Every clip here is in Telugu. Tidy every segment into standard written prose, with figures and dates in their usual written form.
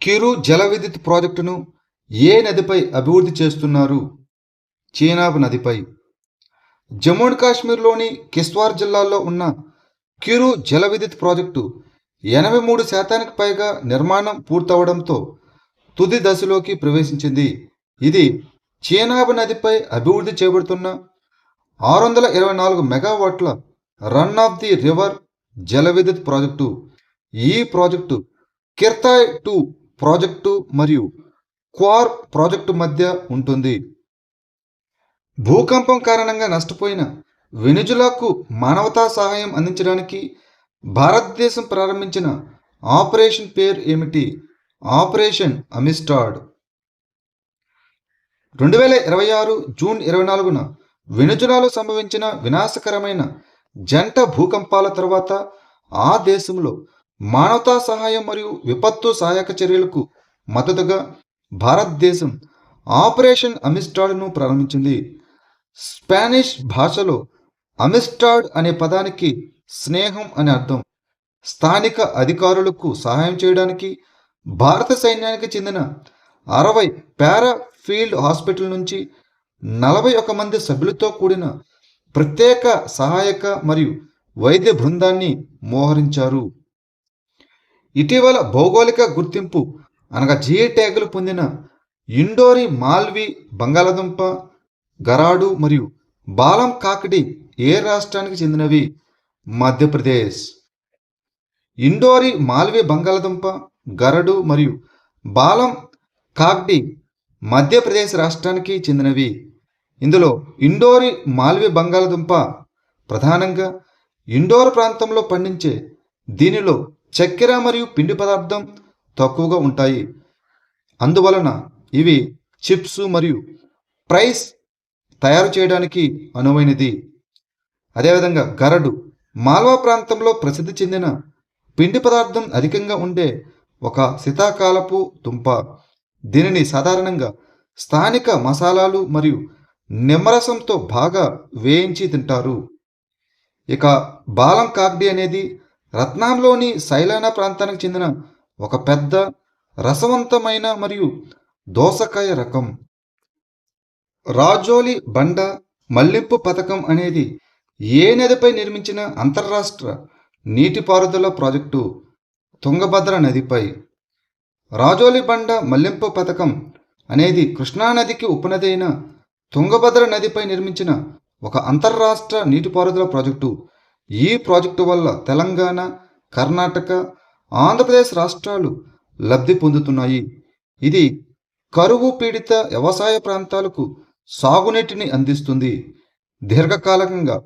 కిరు జల విద్యుత్ ప్రాజెక్టును ఏ నదిపై అభివృద్ధి చేస్తున్నారు? చీనాబ్ నదిపై. జమ్మూ అండ్ కాశ్మీర్లోని కిశ్వార్ జిల్లాలో ఉన్న కిరు జల విద్యుత్ ప్రాజెక్టు 83% పైగా నిర్మాణం పూర్తవడంతో తుది దశలోకి ప్రవేశించింది. ఇది చీనాబ్ నదిపై అభివృద్ధి చేయబడుతున్న 624 మెగావాట్ల రన్ ఆఫ్ ది రివర్ జల విద్యుత్ ప్రాజెక్టు. ఈ ప్రాజెక్టు కిర్తాయ్ 2 ప్రాజెక్టు మరియు క్వార్ ప్రాజెక్టు మధ్య ఉంటుంది. భూకంపం కారణంగా నష్టపోయిన వెనిజులాకు మానవతా సహాయం అందించడానికి భారతదేశం ప్రారంభించిన ఆపరేషన్ పేరు ఏమిటి? Operation Amistad. 2026 జూన్ 24న వెనిజులాలో సంభవించిన వినాశకరమైన జంట భూకంపాల తర్వాత ఆ దేశంలో మానవతా సహాయం మరియు విపత్తు సహాయక చర్యలకు మద్దతుగా భారతదేశం ఆపరేషన్ అమిస్టాడ్ను ప్రారంభించింది. స్పానిష్ భాషలో అమిస్టాడ్ అనే పదానికి స్నేహం అని అర్థం. స్థానిక అధికారులకు సహాయం చేయడానికి భారత సైన్యానికి చెందిన 60 పారా ఫీల్డ్ హాస్పిటల్ నుంచి 41 మంది సభ్యులతో కూడిన ప్రత్యేక సహాయక మరియు వైద్య బృందాన్ని మోహరించారు. ఇటీవల భౌగోళిక గుర్తింపు అనగా జిఐ ట్యాగులు పొందిన ఇండోరి మాల్వి బంగాళాదుంప, గరాడు మరియు బాలం కాకడి ఏ రాష్ట్రానికి చెందినవి? మధ్యప్రదేశ్. ఇండోరి మాల్వి బంగాళాదుంప, గరడు మరియు బాలం కాకడి మధ్యప్రదేశ్ రాష్ట్రానికి చెందినవి. ఇందులో ఇండోరి మాల్వి బంగాళాదుంప ప్రధానంగా ఇండోర్ ప్రాంతంలో పండించే దీనిలో చక్కెర మరియు పిండి పదార్థం తక్కువగా ఉంటాయి. అందువలన ఇవి చిప్స్ మరియు ఫ్రైస్ తయారు చేయడానికి అనువైనది. అదేవిధంగా గరడు మాల్వా ప్రాంతంలో ప్రసిద్ధి చెందిన పిండి పదార్థం అధికంగా ఉండే ఒక శీతాకాలపు దుంప. దీనిని సాధారణంగా స్థానిక మసాలాలు మరియు నిమ్మరసంతో బాగా వేయించి తింటారు. ఇక బాలం కాకడి అనేది రత్నాంలోని సైలానా ప్రాంతానికి చెందిన ఒక పెద్ద రసవంతమైన మరియు దోసకాయ రకం. రాజోలి బండ మళ్లింపు పథకం అనేది ఏ నదిపై నిర్మించిన అంతర్రాష్ట్ర నీటిపారుదల ప్రాజెక్టు? తుంగభద్ర నదిపై. రాజోలి బండ మళ్లింపు పథకం అనేది కృష్ణానదికి ఉపనది అయిన తుంగభద్ర నదిపై నిర్మించిన ఒక అంతర్రాష్ట్ర నీటిపారుదల ప్రాజెక్టు. ఈ ప్రాజెక్టు వల్ల తెలంగాణ, కర్ణాటక, ఆంధ్రప్రదేశ్ రాష్ట్రాలు లబ్ధి పొందుతున్నాయి. ఇది కరువు పీడిత వ్యవసాయ ప్రాంతాలకు సాగునీటిని అందిస్తుంది. దీర్ఘకాలికంగా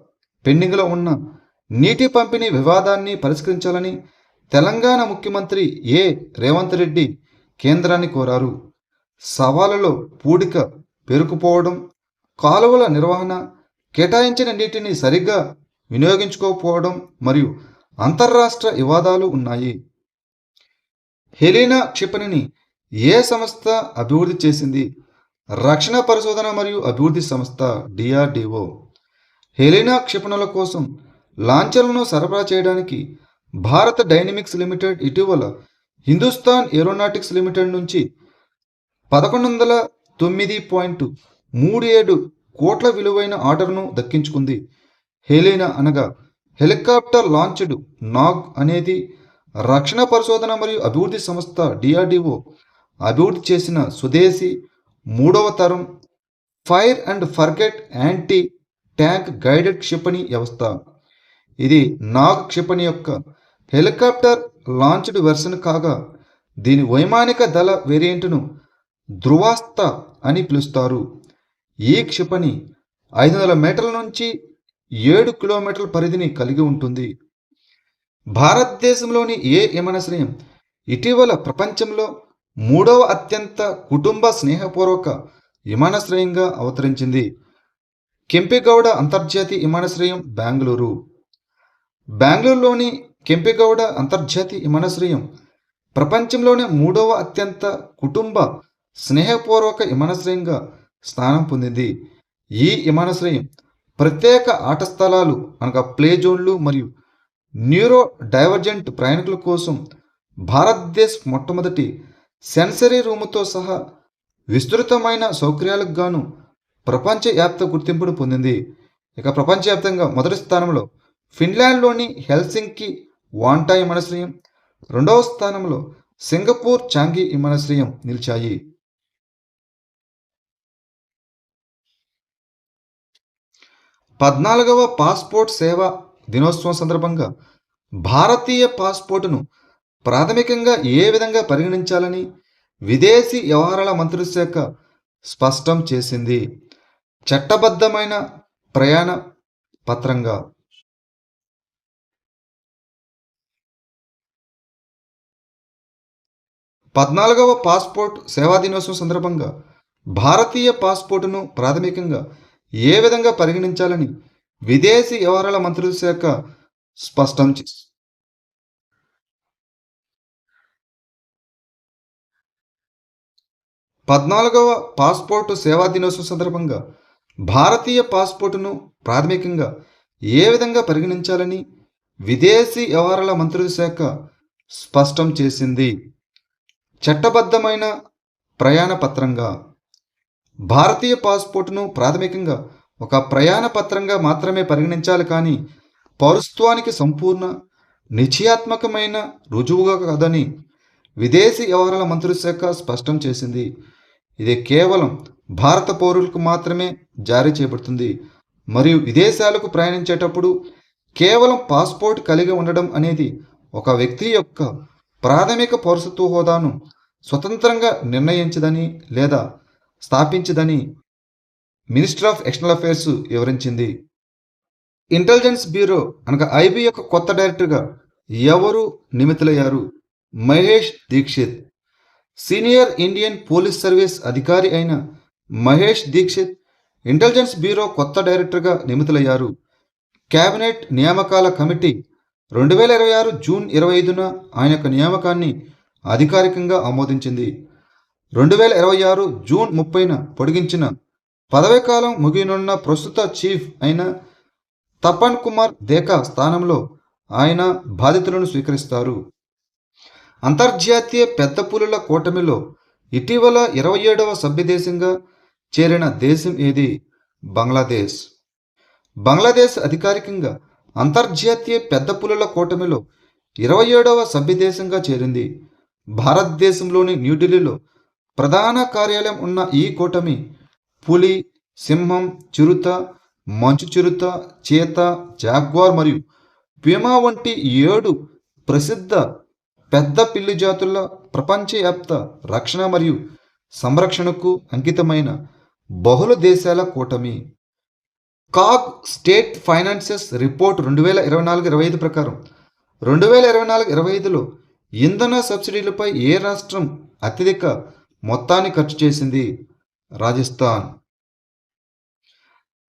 పెండింగ్లో ఉన్న నీటి పంపిణీ వివాదాన్ని పరిష్కరించాలని తెలంగాణ ముఖ్యమంత్రి రేవంత్ రెడ్డి కేంద్రాన్ని కోరారు. సవాలులో పూడిక పేరుకుపోవడం, కాలువల నిర్వహణ, కేటాయించిన నీటిని సరిగ్గా వినియోగించుకోకపోవడం మరియు అంతర్రాష్ట్ర వివాదాలు ఉన్నాయి. హెలీనా క్షిపణిని ఏ సంస్థ అభివృద్ధి చేసింది? రక్షణ పరిశోధన మరియు అభివృద్ధి సంస్థ DRDO. హెలీనా క్షిపణుల కోసం లాంఛర్లను సరఫరా చేయడానికి భారత్ డైనమిక్స్ లిమిటెడ్ ఇటీవల హిందుస్థాన్ ఏరోనాటిక్స్ లిమిటెడ్ నుంచి 1109.37 కోట్ల విలువైన ఆర్డర్ను దక్కించుకుంది. హెలీనా అనగా హెలికాప్టర్ లాంచ్డ్ నాగ్ అనేది రక్షణ పరిశోధన మరియు అభివృద్ధి సంస్థ DRDO అభివృద్ధి చేసిన స్వదేశీ 3వ తరం fire and forget anti tank guided క్షిపణి వ్యవస్థ. ఇది నాగ్ క్షిపణి యొక్క హెలికాప్టర్ లాంచ్డ్ వెర్షన్ కాగా దీని వైమానిక దళ వేరియంట్ను ధృవాస్త అని పిలుస్తారు. ఈ క్షిపణి 500 మీటర్ల నుంచి 7 కిలోమీటర్ల పరిధిని కలిగి ఉంటుంది. భారతదేశంలోని ఏ విమానాశ్రయం ఇటీవల ప్రపంచంలో 3వ అత్యంత కుటుంబ స్నేహపూర్వక విమానాశ్రయంగా అవతరించింది? కెంపెగౌడ అంతర్జాతీయ విమానాశ్రయం, బెంగళూరు. బెంగళూరులోని కెంపెగౌడ అంతర్జాతీయ విమానాశ్రయం ప్రపంచంలోనే 3వ అత్యంత కుటుంబ స్నేహపూర్వక విమానాశ్రయంగా స్థానం పొందింది. ఈ విమానాశ్రయం ప్రత్యేక ఆట స్థలాలు అనగా ప్లే జోన్లు మరియు న్యూరో డైవర్జెంట్ ప్రయాణికుల కోసం భారతదేశ్ మొట్టమొదటి సెన్సరీ రూముతో సహా విస్తృతమైన సౌకర్యాలకు గాను ప్రపంచవ్యాప్త గుర్తింపును పొందింది. ఇక ప్రపంచవ్యాప్తంగా మొదటి స్థానంలో ఫిన్లాండ్లోని హెల్సింకి వాంటా విమానాశ్రయం, రెండవ స్థానంలో సింగపూర్ చాంగి విమానాశ్రయం నిలిచాయి. 14వ పాస్పోర్ట్ సేవా దినోత్సవం సందర్భంగా భారతీయ పాస్పోర్టును ప్రాథమికంగా ఏ విధంగా పరిగణించాలని విదేశీ వ్యవహారాల మంత్రిత్వ శాఖ స్పష్టం చేసింది. చట్టబద్ధమైన ప్రయాణ పత్రంగా. 14వ పాస్పోర్ట్ సేవా దినోత్సవం సందర్భంగా భారతీయ పాస్పోర్టును ప్రాథమికంగా ఏ విధంగా పరిగణించాలని విదేశీ వ్యవహారాల మంత్రిత్వ శాఖ స్పష్టం చేసింది. 14వ పాస్పోర్టు సేవా దినోత్సవం సందర్భంగా భారతీయ పాస్పోర్టును ప్రాథమికంగా ఏ విధంగా పరిగణించాలని విదేశీ వ్యవహారాల మంత్రిత్వ శాఖ స్పష్టం చేసింది. చట్టబద్ధమైన ప్రయాణ పత్రంగా. భారతీయ పాస్పోర్టును ప్రాథమికంగా ఒక ప్రయాణ పత్రంగా మాత్రమే పరిగణించాలి కానీ పౌరత్వానికి సంపూర్ణ నిశ్చయాత్మకమైన రుజువుగా కాదని విదేశీ వ్యవహారాల మంత్రిత్వ శాఖ స్పష్టం చేసింది. ఇది కేవలం భారత పౌరులకు మాత్రమే జారీ చేయబడుతుంది మరియు విదేశాలకు ప్రయాణించేటప్పుడు కేవలం పాస్పోర్ట్ కలిగి ఉండడం అనేది ఒక వ్యక్తి యొక్క ప్రాథమిక పౌరసత్వ హోదాను స్వతంత్రంగా నిర్ణయించదని లేదా స్థాపించదని మినిస్ట్రీ ఆఫ్ ఎక్స్టర్నల్ అఫైర్స్ వివరించింది. ఇంటెలిజెన్స్ బ్యూరో అనగా ఐబీ యొక్క కొత్త డైరెక్టర్గా ఎవరు నియమితులయ్యారు? Mahesh Dikshit. Senior Indian police service అధికారి అయిన మహేష్ దీక్షిత్ ఇంటెలిజెన్స్ బ్యూరో కొత్త డైరెక్టర్గా నియమితులయ్యారు. కేబినెట్ నియామకాల కమిటీ 2026 జూన్ 25న ఆయన యొక్క నియామకాన్ని అధికారికంగా ఆమోదించింది. 2026 జూన్ 30న పొడిగించిన పదవీకాలం ముగియనున్న ప్రస్తుత చీఫ్ అయిన తపన్ కుమార్ దేకా స్థానంలో ఆయన బాధ్యతలను స్వీకరిస్తారు. అంతర్జాతీయ పెద్ద పులుల కూటమిలో ఇటీవల 27వ సభ్యదేశంగా చేరిన దేశం ఏది? బంగ్లాదేశ్. బంగ్లాదేశ్ అధికారికంగా అంతర్జాతీయ పెద్ద పులుల కూటమిలో 27వ సభ్యదేశంగా చేరింది. భారతదేశంలోని న్యూఢిల్లీలో ప్రధాన కార్యాలయం ఉన్న ఈ కూటమి పులి, సింహం, చిరుత, మంచు చిరుత, చీత, జాగ్వార్ మరియు ప్యూమా వంటి 7 ప్రసిద్ధ పెద్ద పిల్లి జాతుల ప్రపంచవ్యాప్త రక్షణ మరియు సంరక్షణకు అంకితమైన బహుళ దేశాల కూటమి. కాగ్ స్టేట్ ఫైనాన్సెస్ రిపోర్ట్ 2024-25 ప్రకారం 2024-25లో ఇంధన సబ్సిడీలపై ఏ రాష్ట్రం అత్యధిక మొత్తాన్ని ఖర్చు చేసింది? Rajasthan.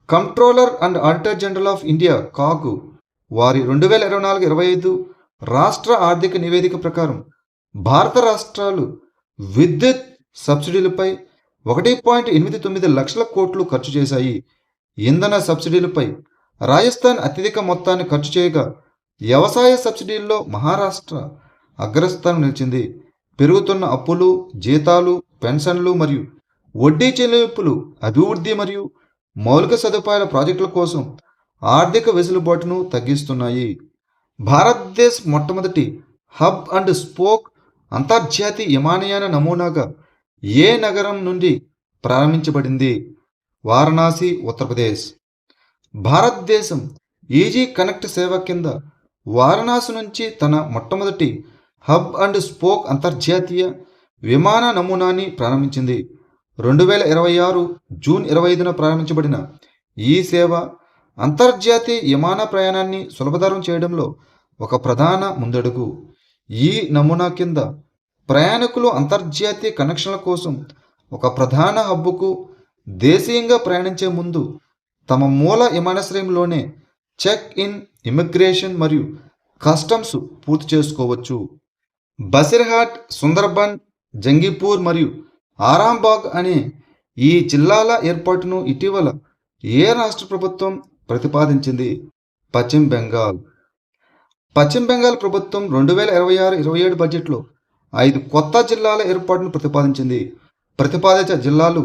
Controller and auditor general of India CAG వారి 2024-25 రాష్ట్ర ఆర్థిక నివేదిక ప్రకారం భారత రాష్ట్రాలు విద్యుత్ సబ్సిడీలపై 1.89 లక్షల కోట్లు ఖర్చు చేశాయి. ఇంధన సబ్సిడీలపై రాజస్థాన్ అత్యధిక మొత్తాన్ని ఖర్చు చేయగా వ్యవసాయ సబ్సిడీల్లో మహారాష్ట్ర అగ్రస్థానం నిలిచింది. పెరుగుతున్న అప్పులు, జీతాలు, పెన్షన్లు మరియు వడ్డీ చెల్లింపులు అభివృద్ధి మరియు మౌలిక సదుపాయాల ప్రాజెక్టుల కోసం ఆర్థిక వెసులుబాటును తగ్గిస్తున్నాయి. భారతదేశ్ మొట్టమొదటి హబ్ అండ్ స్పోక్ అంతర్జాతీయ విమానయాన నమూనాగా ఏ నగరం నుండి ప్రారంభించబడింది? వారణాసి, ఉత్తరప్రదేశ్. భారతదేశం ఈజీ కనెక్ట్ సేవ కింద వారణాసి నుంచి తన మొట్టమొదటి హబ్ అండ్ స్పోక్ అంతర్జాతీయ విమాన నమూనాని ప్రారంభించింది. 2026 జూన్ 25న ప్రారంభించబడిన ఈ సేవ అంతర్జాతీయ విమాన ప్రయాణాన్ని సులభతరం చేయడంలో ఒక ప్రధాన ముందడుగు. ఈ నమూనా కింద ప్రయాణికులు అంతర్జాతీయ కనెక్షన్ల కోసం ఒక ప్రధాన హబ్బుకు దేశీయంగా ప్రయాణించే ముందు తమ మూల విమానాశ్రయంలోనే చెక్ ఇన్, ఇమిగ్రేషన్ మరియు కస్టమ్స్ పూర్తి చేసుకోవచ్చు. బసిర్హాట్, సుందర్బన్, జంగీపూర్ మరియు ఆరాంబాగ్ అనే ఈ జిల్లాల ఏర్పాటును ఇటీవల ఏ రాష్ట్ర ప్రభుత్వం ప్రతిపాదించింది? పశ్చిమ బెంగాల్. పశ్చిమ బెంగాల్ ప్రభుత్వం 2026-27 బడ్జెట్లో 5 కొత్త జిల్లాల ఏర్పాటును ప్రతిపాదించింది. ప్రతిపాదిత జిల్లాలు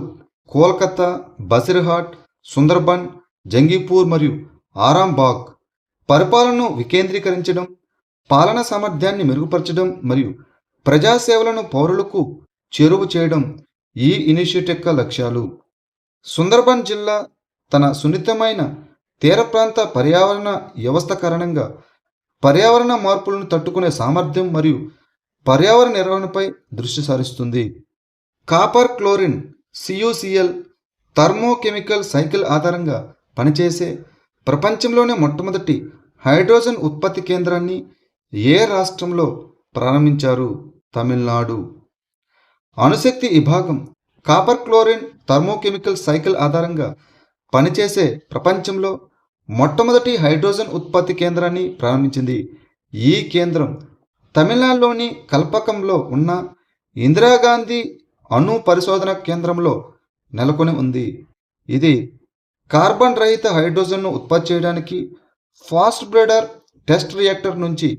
కోల్కతా, బసిర్హాట్, సుందర్బన్, జంగీపూర్ మరియు ఆరాంబాగ్. పరిపాలనను వికేంద్రీకరించడం, పాలన సామర్థ్యాన్ని మెరుగుపరచడం మరియు ప్రజాసేవలను పౌరులకు చేరువ చేయడం ఈ ఇనిషియేటివ్ యొక్క లక్ష్యాలు. సుందర్బన్ జిల్లా తన సున్నితమైన తీర ప్రాంత పర్యావరణ వ్యవస్థ కారణంగా పర్యావరణ మార్పులను తట్టుకునే సామర్థ్యం మరియు పర్యావరణ నిర్వహణపై దృష్టి సారిస్తుంది. Copper chlorine CuCl thermochemical cycle ఆధారంగా పనిచేసే ప్రపంచంలోనే మొట్టమొదటి హైడ్రోజన్ ఉత్పత్తి కేంద్రాన్ని ఏ రాష్ట్రంలో ప్రారంభించారు? తమిళనాడు. అణుశక్తి విభాగం కాపర్ క్లోరిన్ థర్మోకెమికల్ సైకిల్ ఆధారంగా పనిచేసే ప్రపంచంలో మొట్టమొదటి హైడ్రోజన్ ఉత్పత్తి కేంద్రాన్ని ప్రారంభించింది. ఈ కేంద్రం తమిళనాడులోని కల్పకంలో ఉన్న ఇందిరాగాంధీ అణు పరిశోధన కేంద్రంలో నెలకొని ఉంది. ఇది కార్బన్ రహిత హైడ్రోజన్ను ఉత్పత్తి చేయడానికి ఫాస్ట్ బ్రేడర్ టెస్ట్ రియాక్టర్ నుంచి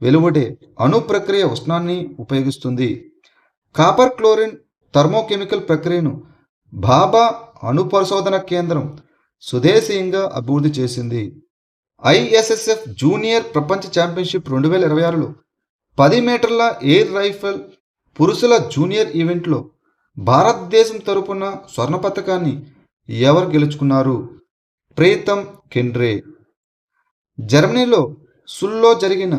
వెలువడే అణు ప్రక్రియ ఉష్ణాన్ని ఉపయోగిస్తుంది. కాపర్ క్లోరిన్ థర్మోకెమికల్ ప్రక్రియను భాభా అణు పరిశోధన కేంద్రం స్వదేశీయంగా అభివృద్ధి చేసింది. ISSF జూనియర్ ప్రపంచ ఛాంపియన్షిప్ 2026లో 10 మీటర్ల ఎయిర్ రైఫిల్ పురుషుల జూనియర్ ఈవెంట్లో భారతదేశం తరపున స్వర్ణ పతకాన్ని ఎవరు గెలుచుకున్నారు? ప్రీతం కెండ్రే. జర్మనీలో సుల్లో జరిగిన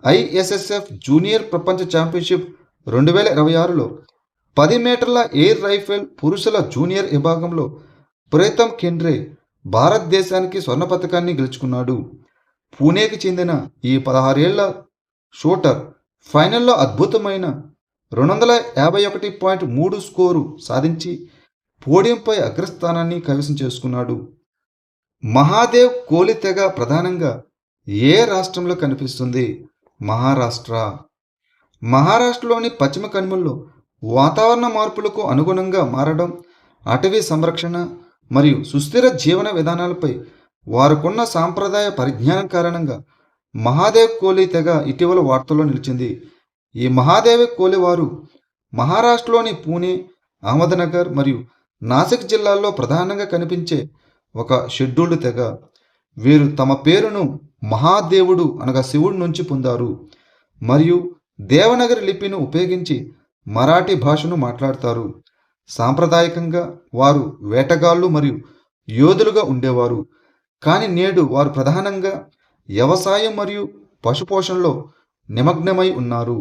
ISSF జూనియర్ ప్రపంచ ఛాంపియన్షిప్ 2026లో 10 మీటర్ల ఎయిర్ రైఫిల్ పురుషుల జూనియర్ విభాగంలో ప్రీతం కెండ్రే భారతదేశానికి స్వర్ణ పతకాన్ని గెలుచుకున్నాడు. పూణేకి చెందిన ఈ 16 ఏళ్ల షూటర్ ఫైనల్లో అద్భుతమైన 251.3 స్కోరు సాధించి పోడియంపై అగ్రస్థానాన్ని కైవసం చేసుకున్నాడు. మహాదేవ్ కోలి తెగ ప్రధానంగా ఏ రాష్ట్రంలో కనిపిస్తుంది? మహారాష్ట్ర. మహారాష్ట్రలోని పశ్చిమ కనుమల్లో వాతావరణ మార్పులకు అనుగుణంగా మారడం, అటవీ సంరక్షణ మరియు సుస్థిర జీవన విధానాలపై వారికున్న సాంప్రదాయ పరిజ్ఞానం కారణంగా మహాదేవ్ కోలి తెగ ఇటీవల వార్తల్లో నిలిచింది. ఈ మహాదేవ్ కోలి వారు మహారాష్ట్రలోని పూణే, అహ్మద్నగర్ మరియు నాసిక్ జిల్లాల్లో ప్రధానంగా కనిపించే ఒక షెడ్యూల్డ్ తెగ. వీరు తమ పేరును మహాదేవుడు అనగా శివుడి నుంచి పొందారు మరియు దేవనగరి లిపిని ఉపయోగించి మరాఠీ భాషను మాట్లాడతారు. సాంప్రదాయకంగా వారు వేటగాళ్ళు మరియు యోధులుగా ఉండేవారు, కానీ నేడు వారు ప్రధానంగా వ్యవసాయం మరియు పశుపోషణలో నిమగ్నమై ఉన్నారు.